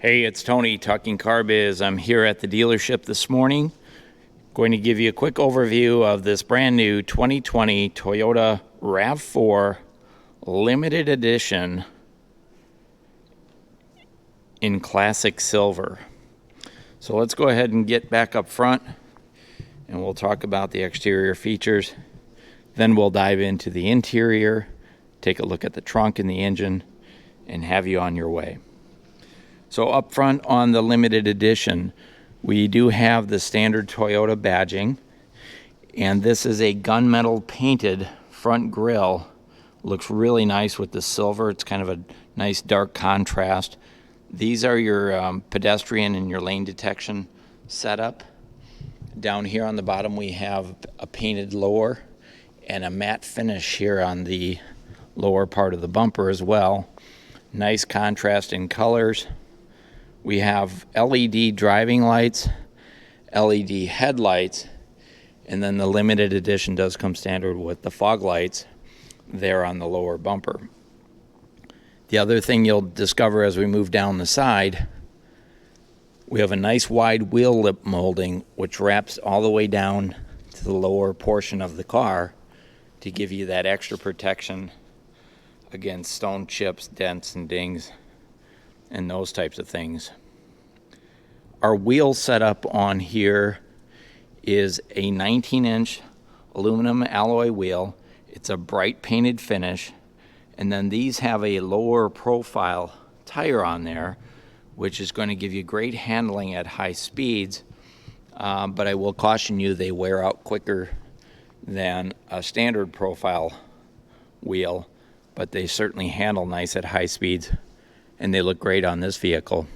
Hey, it's Tony Talking Carbiz. I'm here at the dealership this morning. Going to give you a quick overview of this brand new 2020 Toyota RAV4 Limited Edition in classic silver. So let's go ahead and get back up front and we'll talk about the exterior features. Then we'll dive into the interior, take a look at the trunk and the engine, and have you on your way. So up front on the limited edition, we do have the standard Toyota badging, and this is a gunmetal painted front grille. Looks really nice with the silver. It's kind of a nice dark contrast. These are your pedestrian and your lane detection setup. Down here on the bottom we have a painted lower and a matte finish here on the lower part of the bumper as well. Nice contrast in colors. We have LED driving lights, LED headlights, and then the limited edition does come standard with the fog lights there on the lower bumper. The other thing you'll discover as we move down the side, we have a nice wide wheel lip molding which wraps all the way down to the lower portion of the car to give you that extra protection against stone chips, dents, and dings, and those types of things. Our wheel setup on here is a 19-inch aluminum alloy wheel. It's a bright painted finish, and then these have a lower profile tire on there, which is going to give you great handling at high speeds, but I will caution you they wear out quicker than a standard profile wheel, but they certainly handle nice at high speeds, and they look great on this vehicle.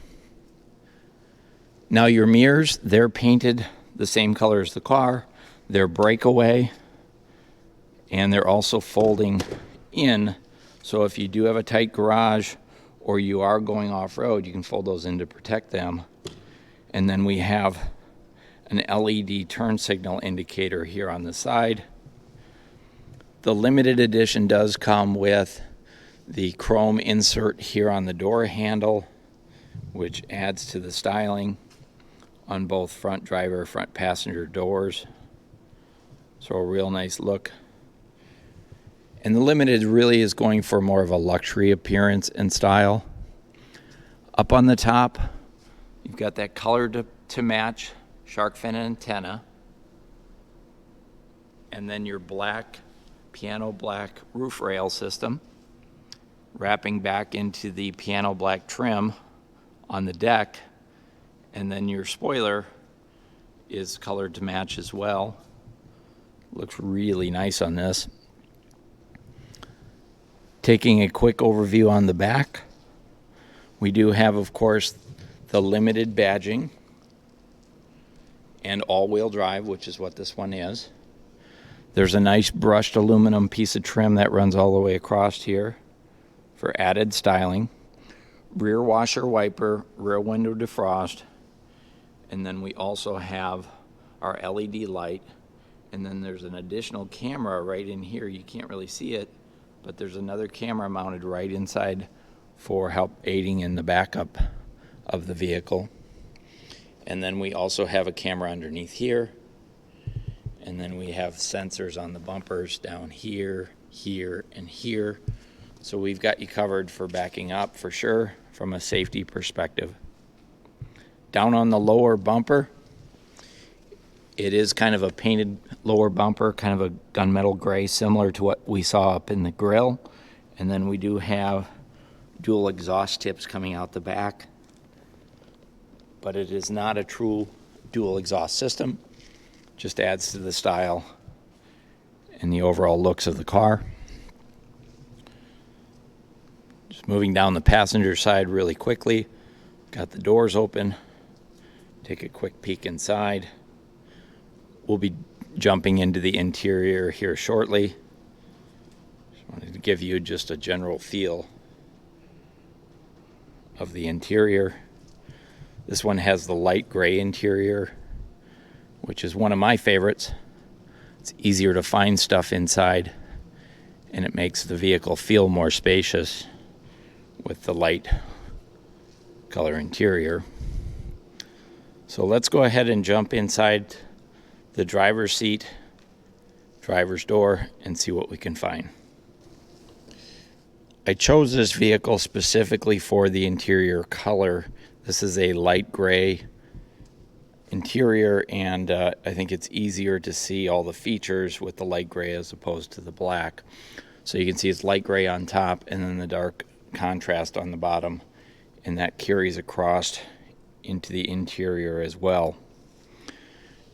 Now your mirrors, they're painted the same color as the car. They're breakaway, and they're also folding in, so if you do have a tight garage or you are going off-road, you can fold those in to protect them. And then we have an LED turn signal indicator here on the side. The limited edition does come with the chrome insert here on the door handle, which adds to the styling on both front driver, front passenger doors. So a real nice look. And the limited really is going for more of a luxury appearance and style. Up on the top, you've got that color to match shark fin antenna, and then your black, piano black roof rail system, wrapping back into the piano black trim on the deck, and then your spoiler is colored to match as well. Looks really nice on this. Taking a quick overview on the back, we do have, of course, the limited badging and all-wheel drive, which is what this one is. There's a nice brushed aluminum piece of trim that runs all the way across here for added styling. Rear washer wiper, rear window defrost, and then we also have our LED light, and then there's an additional camera right in here. You can't really see it, but there's another camera mounted right inside for help aiding in the backup of the vehicle. And then we also have a camera underneath here, and then we have sensors on the bumpers down here, here, and here. So we've got you covered for backing up for sure from a safety perspective. Down on the lower bumper, it is kind of a painted lower bumper, kind of a gunmetal gray, similar to what we saw up in the grill. And then we do have dual exhaust tips coming out the back, but it is not a true dual exhaust system. Just adds to the style and the overall looks of the car. Just moving down the passenger side really quickly. Got the doors open. Take a quick peek inside. We'll be jumping into the interior here shortly. Just wanted to give you just a general feel of the interior. This one has the light gray interior, which is one of my favorites. It's easier to find stuff inside, and it makes the vehicle feel more spacious with the light color interior. So let's go ahead and jump inside the driver's seat, driver's door, and see what we can find. I chose this vehicle specifically for the interior color. This is a light gray interior, and I think it's easier to see all the features with the light gray as opposed to the black. So you can see it's light gray on top and then the dark contrast on the bottom, and that carries across into the interior as well.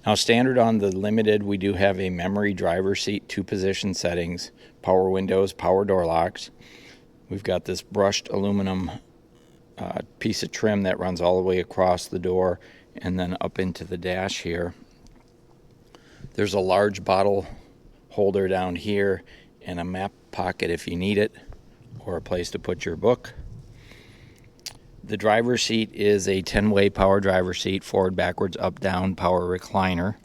Now, standard on the Limited, we do have a memory driver seat, 2-position settings, power windows, power door locks. We've got this brushed aluminum piece of trim that runs all the way across the door and then up into the dash here. There's a large bottle holder down here and a map pocket if you need it, or a place to put your book. The driver's seat is a 10-way power driver seat, forward, backwards, up, down, power recliner.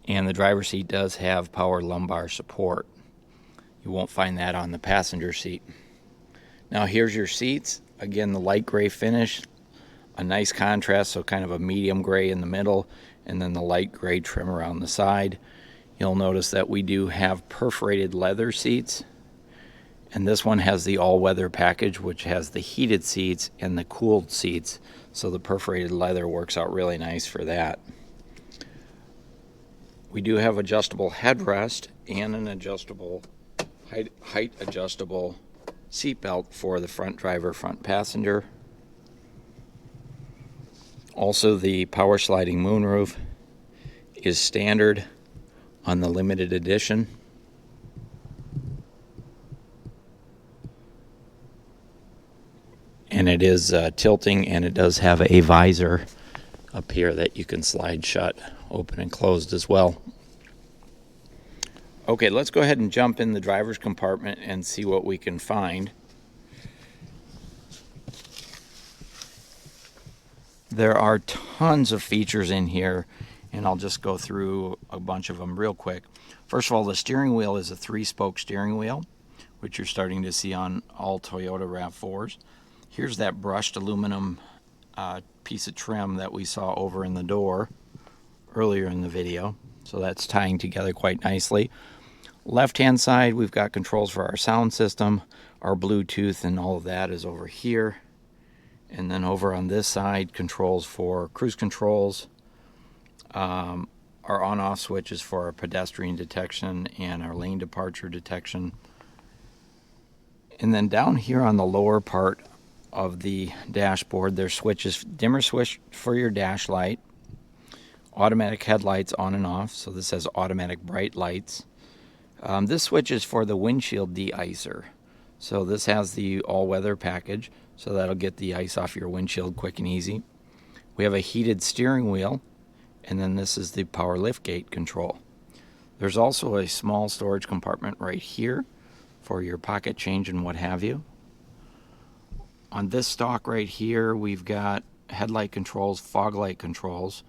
And the driver's seat does have power lumbar support. You won't find that on the passenger seat. Now here's your seats. Again, the light gray finish, a nice contrast, so kind of a medium gray in the middle, and then the light gray trim around the side. You'll notice that we do have perforated leather seats, and this one has the all-weather package, which has the heated seats and the cooled seats, so the perforated leather works out really nice for that. We do have adjustable headrest and an adjustable height adjustable seat belt for the front driver, front passenger. Also, the power sliding moonroof is standard on the Limited edition. And it is tilting, and it does have a visor up here that you can slide shut, open and closed as well. Okay, let's go ahead and jump in the driver's compartment and see what we can find. There are tons of features in here, and I'll just go through a bunch of them real quick. First of all, the steering wheel is a 3-spoke steering wheel, which you're starting to see on all Toyota RAV4s. Here's that brushed aluminum piece of trim that we saw over in the door earlier in the video. So that's tying together quite nicely. Left-hand side, we've got controls for our sound system. Our Bluetooth and all of that is over here. And then over on this side, controls for cruise controls. Our on-off switches for our pedestrian detection and our lane departure detection. And then down here on the lower part of the dashboard, there's switches, dimmer switch for your dash light, automatic headlights on and off, so this has automatic bright lights. This switch is for the windshield De-Icer. So this has the all-weather package, so that'll get the ice off your windshield quick and easy. We have a heated steering wheel, and then this is the power liftgate control. There's also a small storage compartment right here for your pocket change and what have you. On this stalk right here, we've got headlight controls, fog light controls,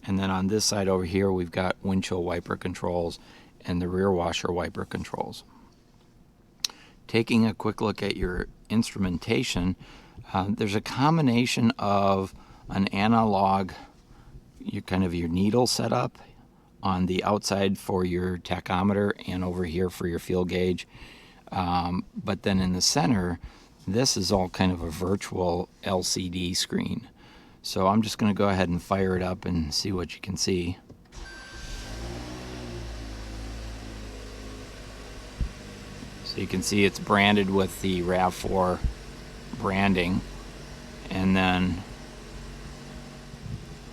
and then on this side over here, we've got windshield wiper controls and the rear washer wiper controls. Taking a quick look at your instrumentation, there's a combination of an analog, your needle setup on the outside for your tachometer and over here for your fuel gauge. But then in the center, this is all kind of a virtual LCD screen. So I'm just going to go ahead and fire it up and see what you can see. So you can see it's branded with the RAV4 branding. And then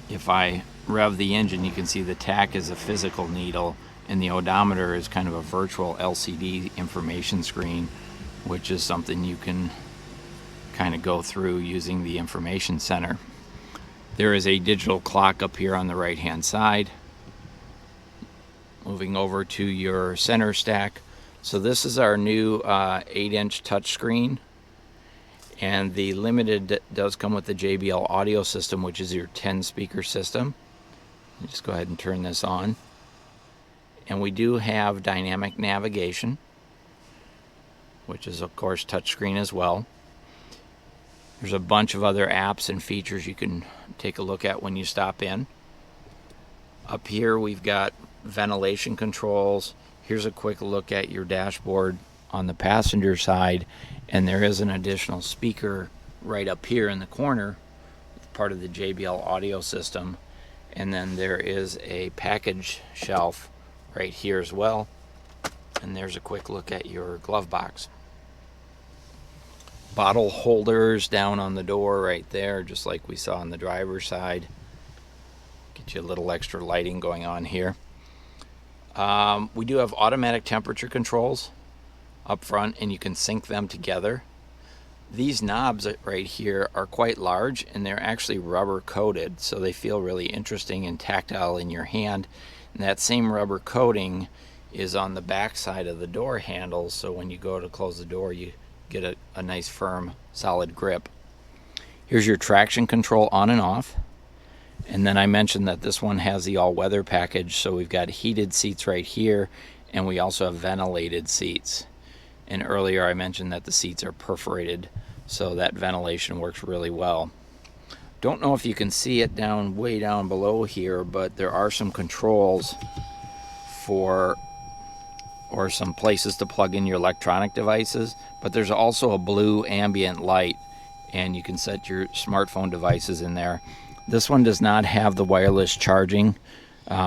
if I rev the engine, you can see the tach is a physical needle and the odometer is kind of a virtual LCD information screen, which is something you can kind of go through using the information center. There is a digital clock up here on the right hand side. Moving over to your center stack. So this is our new 8-inch touchscreen, and the Limited does come with the JBL audio system, which is your 10-speaker system. Just go ahead and turn this on. And we do have dynamic navigation, which is of course touchscreen as well. There's a bunch of other apps and features you can take a look at when you stop in. Up here we've got ventilation controls. Here's a quick look at your dashboard on the passenger side, and there is an additional speaker right up here in the corner, part of the JBL audio system. And then there is a package shelf right here as well. And there's a quick look at your glove box. Bottle holders down on the door right there, just like we saw on the driver's side. Get you a little extra lighting going on here. We do have automatic temperature controls up front, and you can sync them together. These knobs right here are quite large, and they're actually rubber coated, so they feel really interesting and tactile in your hand. And that same rubber coating is on the back side of the door handles, so when you go to close the door, you get a nice firm solid grip. Here's your traction control on and off. And then I mentioned that this one has the all-weather package, so we've got heated seats right here, and we also have ventilated seats. And earlier I mentioned that the seats are perforated, so that ventilation works really well. Don't know if you can see it way down below here, but there are some controls or some places to plug in your electronic devices, but there's also a blue ambient light, and you can set your smartphone devices in there. This one does not have the wireless charging,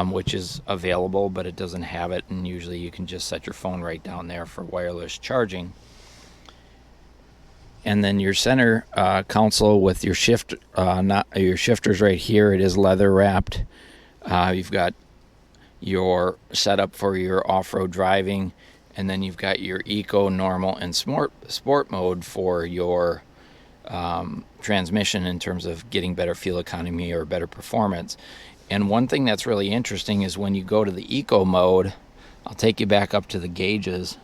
which is available, but it doesn't have it, and usually you can just set your phone right down there for wireless charging. And then your center console with your your shifters right here, it is leather wrapped. You've got your setup for your off-road driving, and then you've got your eco, normal, and sport mode for your transmission in terms of getting better fuel economy or better performance. And one thing that's really interesting is when you go to the eco mode, I'll take you back up to the gauges,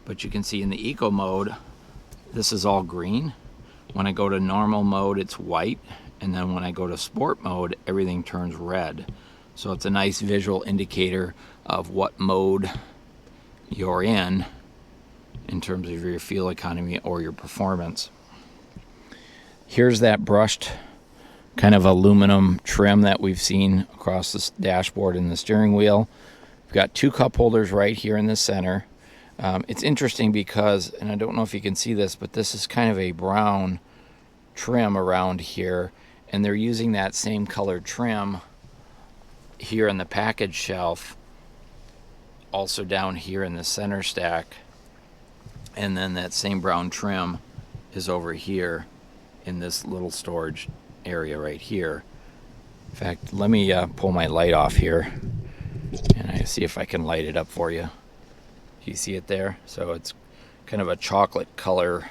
but you can see in the eco mode, this is all green. When I go to normal mode, it's white, and then when I go to sport mode, everything turns red. So it's a nice visual indicator of what mode you're in terms of your fuel economy or your performance. Here's that brushed kind of aluminum trim that we've seen across the dashboard and the steering wheel. We've got two cup holders right here in the center. It's interesting because, and I don't know if you can see this, but this is kind of a brown trim around here, and they're using that same colored trim here in the package shelf, also down here in the center stack, and then that same brown trim is over here in this little storage area right here. In fact, let me pull my light off here and I see if I can light it up for you. You see it there? So it's kind of a chocolate color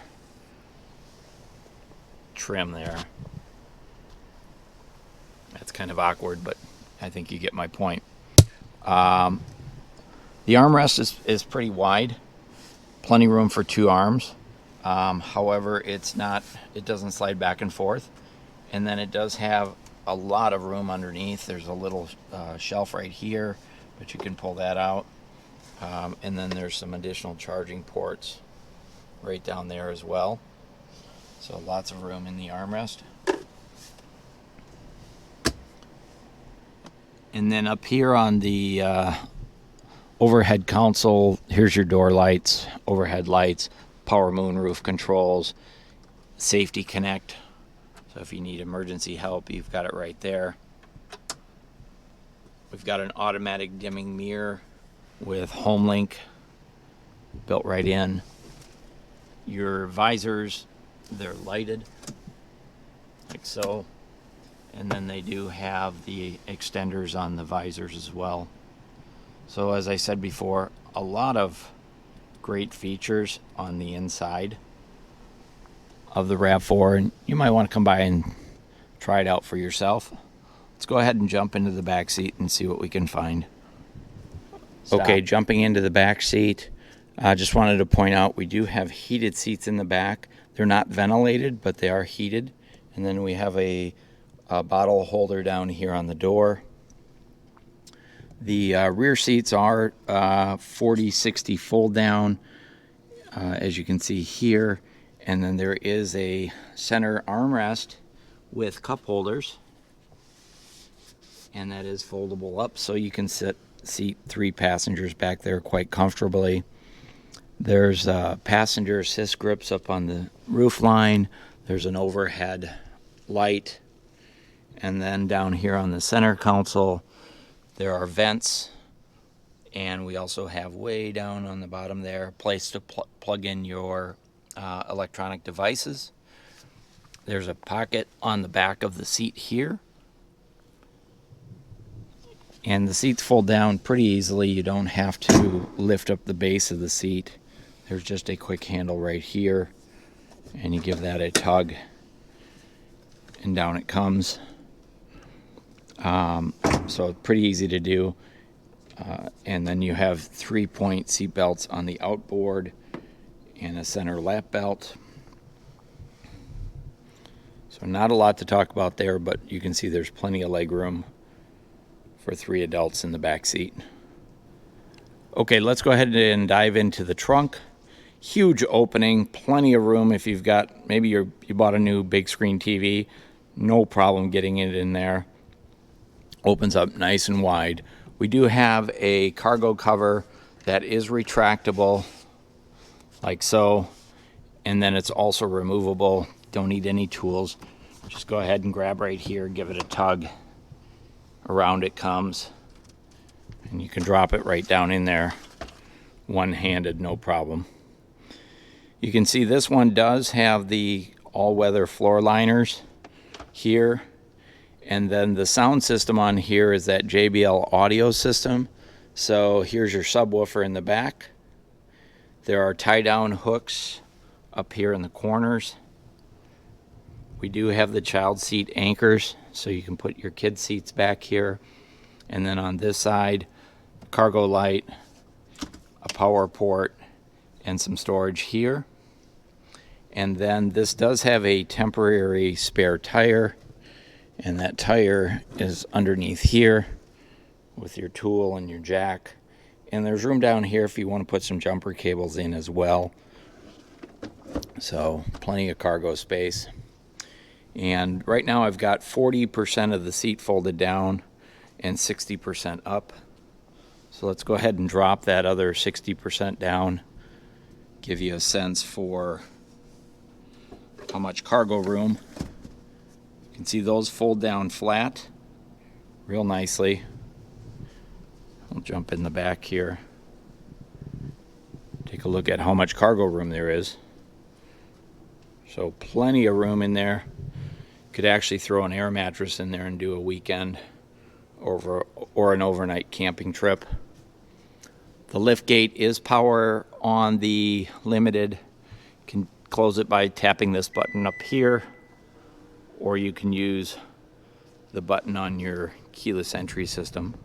trim there. That's kind of awkward, but I think you get my point. The armrest is pretty wide, plenty room for two arms. However, it doesn't slide back and forth. And then it does have a lot of room underneath. There's a little shelf right here, but you can pull that out. And then there's some additional charging ports right down there as well. So lots of room in the armrest. And then up here on the overhead console, here's your door lights, overhead lights, power moonroof controls, safety connect. So if you need emergency help, you've got it right there. We've got an automatic dimming mirror with HomeLink built right in. Your visors, they're lighted like so. And then they do have the extenders on the visors as well. So as I said before, a lot of great features on the inside of the RAV4, and you might want to come by and try it out for yourself. Let's go ahead and jump into the back seat and see what we can find. Stop. Okay, jumping into the back seat, I just wanted to point out we do have heated seats in the back. They're not ventilated, but they are heated. And then we have a bottle holder down here on the door. The rear seats are 40-60 fold down, as you can see here, And then there is a center armrest with cup holders, and that is foldable up, so you can seat 3 passengers back there quite comfortably. There's passenger assist grips up on the roof line. There's an overhead light, and then down here on the center console there are vents, and we also have way down on the bottom there a place to plug in your electronic devices. There's a pocket on the back of the seat here, and the seats fold down pretty easily. You don't have to lift up the base of the seat. There's just a quick handle right here, and you give that a tug and down it comes. So pretty easy to do. And then you have 3-point seat belts on the outboard and a center lap belt. So not a lot to talk about there, but you can see there's plenty of leg room for 3 adults in the back seat. Okay, let's go ahead and dive into the trunk. Huge opening, plenty of room. If you've got, maybe you bought a new big screen TV, no problem getting it in there. Opens up nice and wide. We do have a cargo cover that is retractable, like so, and then it's also removable. Don't need any tools. Just go ahead and grab right here, give it a tug. Around it comes, and you can drop it right down in there one-handed, no problem. You can see this one does have the all-weather floor liners here, and then the sound system on here is that JBL audio system. So here's your subwoofer in the back. There are tie-down hooks up here in the corners. We do have the child seat anchors, so you can put your kids' seats back here. And then on this side, cargo light, a power port, and some storage here. And then this does have a temporary spare tire, and that tire is underneath here with your tool and your jack. And there's room down here if you want to put some jumper cables in as well. So plenty of cargo space. And right now I've got 40% of the seat folded down and 60% up. So let's go ahead and drop that other 60% down, give you a sense for how much cargo room. You can see those fold down flat real nicely. I'll jump in the back here. Take a look at how much cargo room there is. So plenty of room in there. Could actually throw an air mattress in there and do a weekend or an overnight camping trip. The liftgate is power on the Limited. You can close it by tapping this button up here, or you can use the button on your keyless entry system.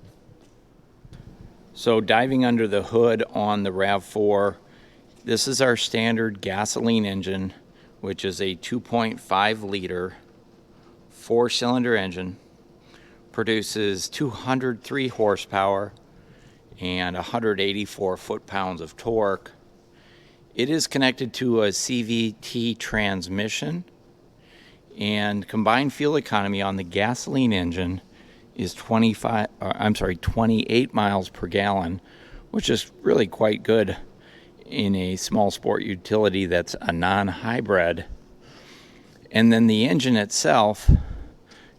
So diving under the hood on the RAV4, this is our standard gasoline engine, which is a 2.5 liter 4-cylinder engine, produces 203 horsepower and 184 foot-pounds of torque. It is connected to a CVT transmission, and combined fuel economy on the gasoline engine is 28 miles per gallon, which is really quite good in a small sport utility that's a non-hybrid. And then the engine itself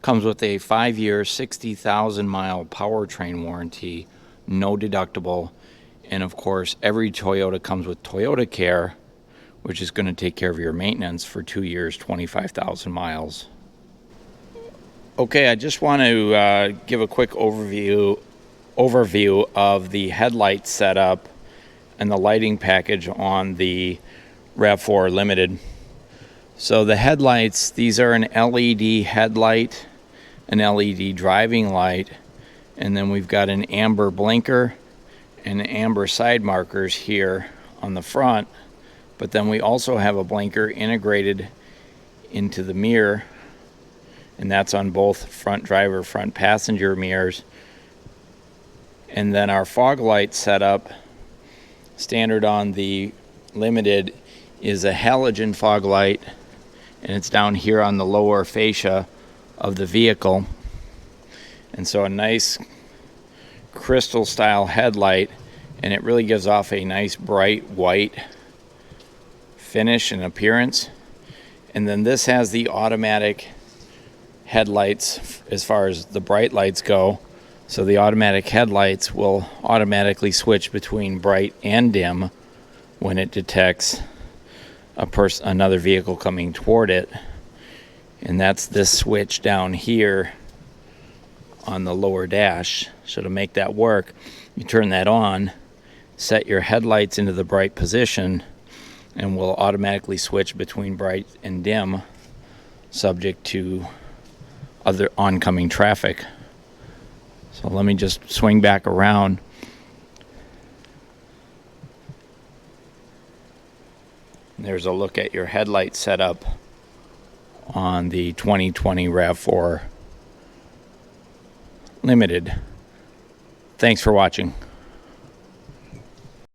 comes with a 5-year, 60,000 mile powertrain warranty, no deductible, and of course every Toyota comes with Toyota Care, which is going to take care of your maintenance for 2 years, 25,000 miles. Okay, I just want to give a quick overview of the headlight setup and the lighting package on the RAV4 Limited. So the headlights, these are an LED headlight, an LED driving light, and then we've got an amber blinker and amber side markers here on the front, but then we also have a blinker integrated into the mirror, and that's on both front driver, front passenger mirrors. And then our fog light setup, standard on the Limited, is a halogen fog light, and it's down here on the lower fascia of the vehicle. And so a nice crystal style headlight, and it really gives off a nice bright white finish and appearance. And then this has the automatic headlights as far as the bright lights go. So the automatic headlights will automatically switch between bright and dim when it detects another vehicle coming toward it. And that's this switch down here on the lower dash. So to make that work, you turn that on, set your headlights into the bright position, and will automatically switch between bright and dim subject to other oncoming traffic. So let me just swing back around. There's a look at your headlight setup on the 2020 RAV4 Limited. Thanks for watching.